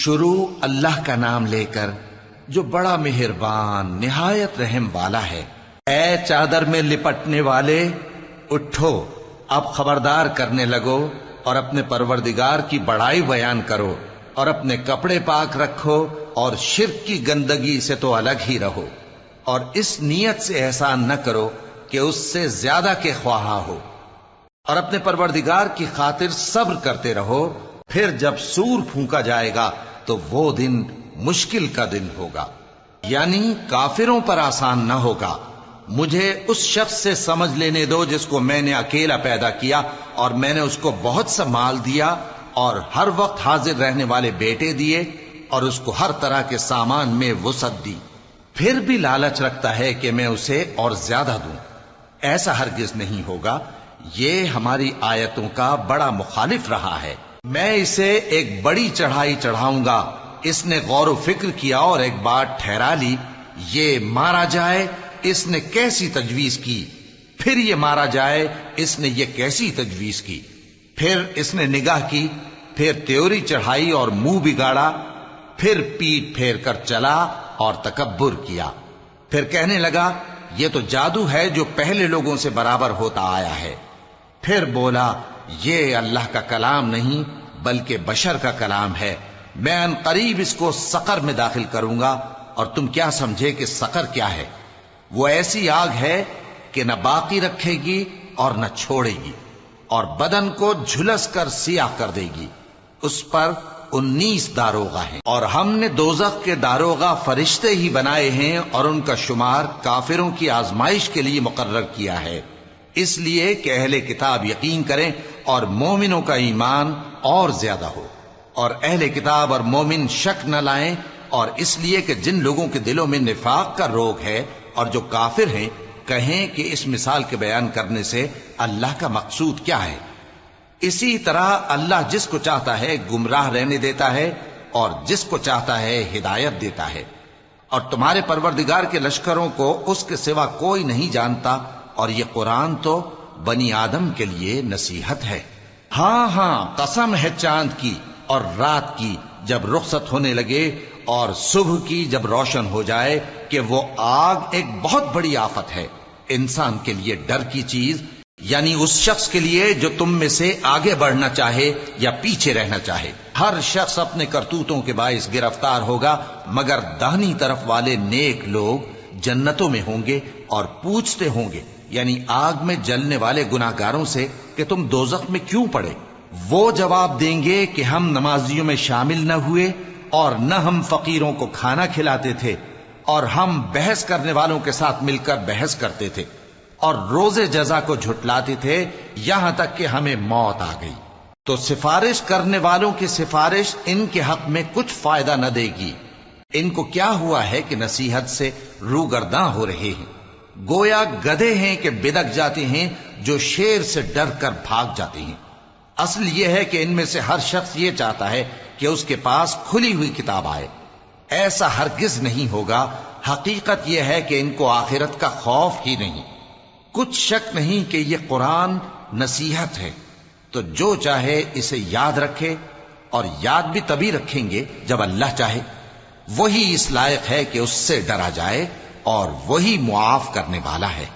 شروع اللہ کا نام لے کر جو بڑا مہربان نہایت رحم والا ہے۔ اے چادر میں لپٹنے والے، اٹھو، اب خبردار کرنے لگو اور اپنے پروردگار کی بڑائی بیان کرو، اور اپنے کپڑے پاک رکھو اور شرک کی گندگی سے تو الگ ہی رہو، اور اس نیت سے احسان نہ کرو کہ اس سے زیادہ کے خواہاں ہو، اور اپنے پروردگار کی خاطر صبر کرتے رہو۔ پھر جب سور پھونکا جائے گا تو وہ دن مشکل کا دن ہوگا، یعنی کافروں پر آسان نہ ہوگا۔ مجھے اس شخص سے سمجھ لینے دو جس کو میں نے اکیلا پیدا کیا، اور میں نے اس کو بہت سا مال دیا اور ہر وقت حاضر رہنے والے بیٹے دیے، اور اس کو ہر طرح کے سامان میں وسعت دی، پھر بھی لالچ رکھتا ہے کہ میں اسے اور زیادہ دوں۔ ایسا ہرگز نہیں ہوگا، یہ ہماری آیتوں کا بڑا مخالف رہا ہے۔ میں اسے ایک بڑی چڑھائی چڑھاؤں گا۔ اس نے غور و فکر کیا اور ایک بات ٹھہرا لی، یہ مارا جائے، اس نے کیسی تجویز کی، پھر یہ مارا جائے، اس نے یہ کیسی تجویز کی۔ پھر اس نے نگاہ کی، پھر تیوری چڑھائی اور منہ بگاڑا، پھر پیٹ پھیر کر چلا اور تکبر کیا، پھر کہنے لگا یہ تو جادو ہے جو پہلے لوگوں سے برابر ہوتا آیا ہے۔ پھر بولا یہ اللہ کا کلام نہیں بلکہ بشر کا کلام ہے، میں ان قریب اس کو سقر میں داخل کروں گا۔ اور تم کیا سمجھے کہ سقر کیا ہے؟ وہ ایسی آگ ہے کہ نہ باقی رکھے گی اور نہ چھوڑے گی، اور بدن کو جھلس کر سیاہ کر دے گی۔ اس پر 19 داروغہ ہیں، اور ہم نے دوزخ کے داروغہ فرشتے ہی بنائے ہیں، اور ان کا شمار کافروں کی آزمائش کے لیے مقرر کیا ہے، اس لیے کہ اہل کتاب یقین کریں اور مومنوں کا ایمان اور زیادہ ہو، اور اہل کتاب اور مومن شک نہ لائیں، اور اس لیے کہ جن لوگوں کے دلوں میں نفاق کا روگ ہے اور جو کافر ہیں کہیں کہ اس مثال کے بیان کرنے سے اللہ کا مقصود کیا ہے۔ اسی طرح اللہ جس کو چاہتا ہے گمراہ رہنے دیتا ہے اور جس کو چاہتا ہے ہدایت دیتا ہے، اور تمہارے پروردگار کے لشکروں کو اس کے سوا کوئی نہیں جانتا، اور یہ قرآن تو بنی آدم کے لیے نصیحت ہے۔ ہاں ہاں، قسم ہے چاند کی اور رات کی جب رخصت ہونے لگے، اور صبح کی جب روشن ہو جائے، کہ وہ آگ ایک بہت بڑی آفت ہے، انسان کے لیے ڈر کی چیز، یعنی اس شخص کے لیے جو تم میں سے آگے بڑھنا چاہے یا پیچھے رہنا چاہے۔ ہر شخص اپنے کرتوتوں کے باعث گرفتار ہوگا، مگر داہنی طرف والے نیک لوگ جنتوں میں ہوں گے اور پوچھتے ہوں گے، یعنی آگ میں جلنے والے گناہگاروں سے، کہ تم دوزخ میں کیوں پڑے؟ وہ جواب دیں گے کہ ہم نمازیوں میں شامل نہ ہوئے، اور نہ ہم فقیروں کو کھانا کھلاتے تھے، اور ہم بحث کرنے والوں کے ساتھ مل کر بحث کرتے تھے، اور روز جزا کو جھٹلاتے تھے، یہاں تک کہ ہمیں موت آ گئی۔ تو سفارش کرنے والوں کی سفارش ان کے حق میں کچھ فائدہ نہ دے گی۔ ان کو کیا ہوا ہے کہ نصیحت سے روگرداں ہو رہے ہیں؟ گویا گدھے ہیں کہ بدک جاتے ہیں جو شیر سے ڈر کر بھاگ جاتے ہیں۔ اصل یہ ہے کہ ان میں سے ہر شخص یہ چاہتا ہے کہ اس کے پاس کھلی ہوئی کتاب آئے، ایسا ہرگز نہیں ہوگا۔ حقیقت یہ ہے کہ ان کو آخرت کا خوف ہی نہیں۔ کچھ شک نہیں کہ یہ قرآن نصیحت ہے، تو جو چاہے اسے یاد رکھے، اور یاد بھی تبھی رکھیں گے جب اللہ چاہے۔ وہی اس لائق ہے کہ اس سے ڈرا جائے، اور وہی معاف کرنے والا ہے۔